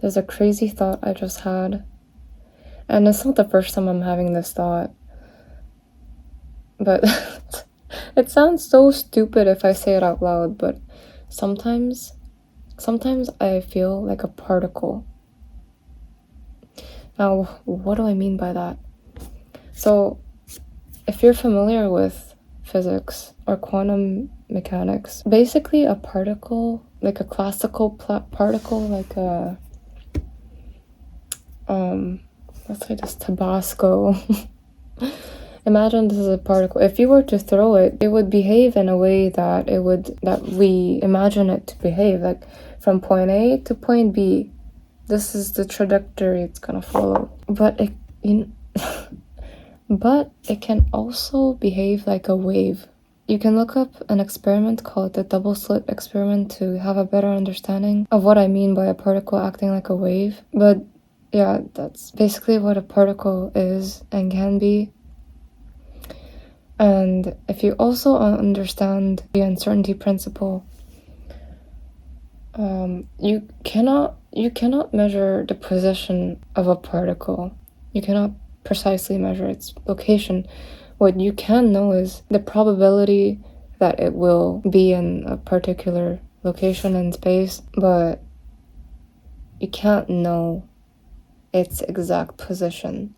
There's a crazy thought I just had. And it's not the first time I'm having this thought. But it sounds so stupid if I say it out loud, but sometimes I feel like a particle. Now, what do I mean by that? So, if you're familiar with physics or quantum mechanics, basically a particle, like a classical particle, like a, let's say this Tabasco. Imagine this is a particle. If you were to throw it, it would behave in a way that we imagine it to behave, like from point A to point B. This is the trajectory it's gonna follow. But but it can also behave like a wave. You can look up an experiment called the double slit experiment to have a better understanding of what I mean by a particle acting like a wave. But yeah, that's basically what a particle is and can be. And if you also understand the uncertainty principle, you cannot measure the position of a particle. You cannot precisely measure its location. What you can know is the probability that it will be in a particular location in space, but you can't know its exact position.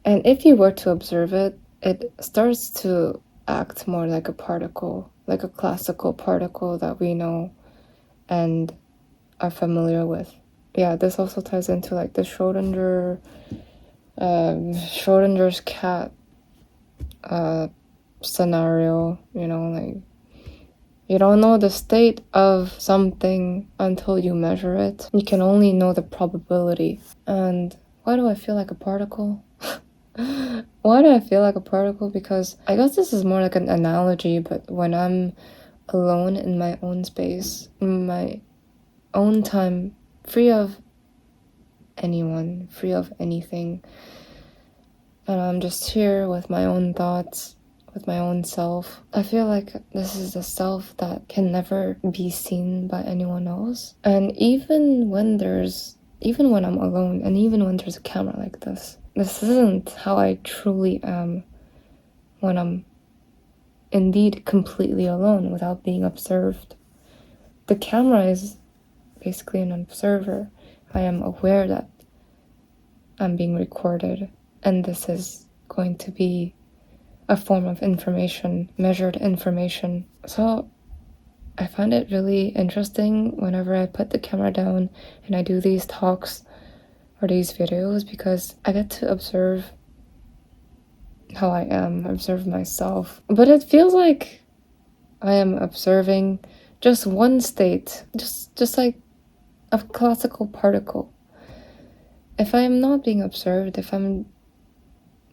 And if you were to observe it, it starts to act more like a particle, like a classical particle that we know and are familiar with. Yeah, this also ties into like the Schrodinger's cat scenario, like you don't know the state of something until you measure it. You can only know the probability. And why do I feel like a particle? Why do I feel like a particle? Because I guess this is more like an analogy, but when I'm alone in my own space, in my own time, free of anyone, free of anything, and I'm just here with my own thoughts, with my own self, I feel like this is the self that can never be seen by anyone else. And even when I'm alone, and even when there's a camera like this isn't how I truly am when I'm indeed completely alone without being observed. The camera is basically an observer. I am aware that I'm being recorded, and this is going to be a form of information, measured information. So I find it really interesting whenever I put the camera down and I do these talks or these videos, because I get to observe how I am, observe myself. But it feels like I am observing just one state, just like a classical particle. If I am not being observed, if I'm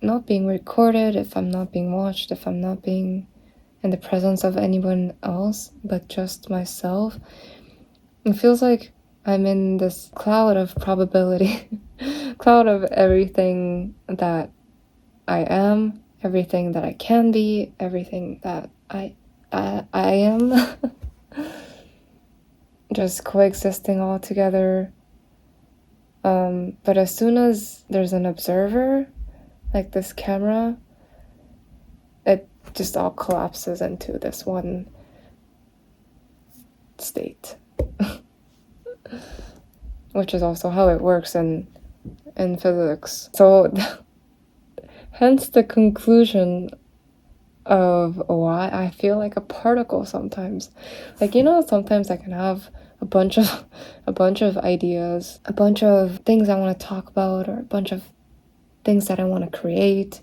not being recorded, if I'm not being watched, if I'm not being in the presence of anyone else but just myself, it feels like I'm in this cloud of probability, cloud of everything that I am, everything that I can be, everything that I am, just coexisting all together. But as soon as there's an observer, like this camera, it just all collapses into this one state. Which is also how it works in physics. So hence the conclusion of why I feel like a particle sometimes. Like, sometimes I can have a bunch of ideas, a bunch of things I want to talk about, or a bunch of things that I want to create.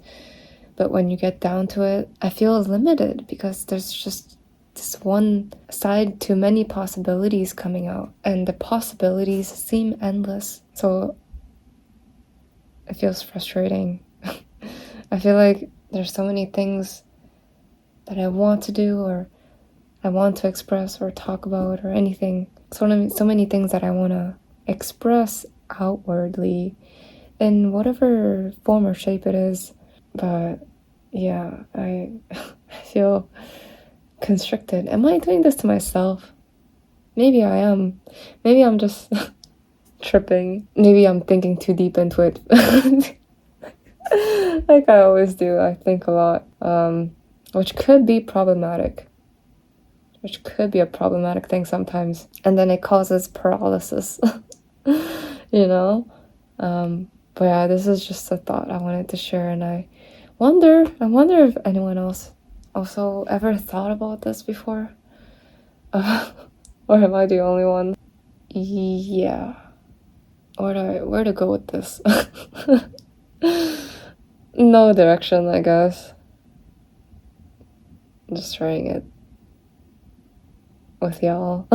But when you get down to it, I feel limited because there's just this one side to many possibilities coming out, and the possibilities seem endless. So it feels frustrating. I feel like there's so many things that I want to do, or I want to express or talk about, or anything. So many things that I want to express outwardly in whatever form or shape it is. But yeah, I feel constricted. Am I doing this to myself? Maybe I am. Maybe I'm just tripping. Maybe I'm thinking too deep into it. Like I always do. I think a lot. Which could be problematic. Which could be a problematic thing sometimes. And then it causes paralysis. You know? But yeah, this is just a thought I wanted to share, and I wonder if anyone else also ever thought about this before. Or am I the only one? Yeah. Where to go with this? No direction, I guess. Just trying it with y'all.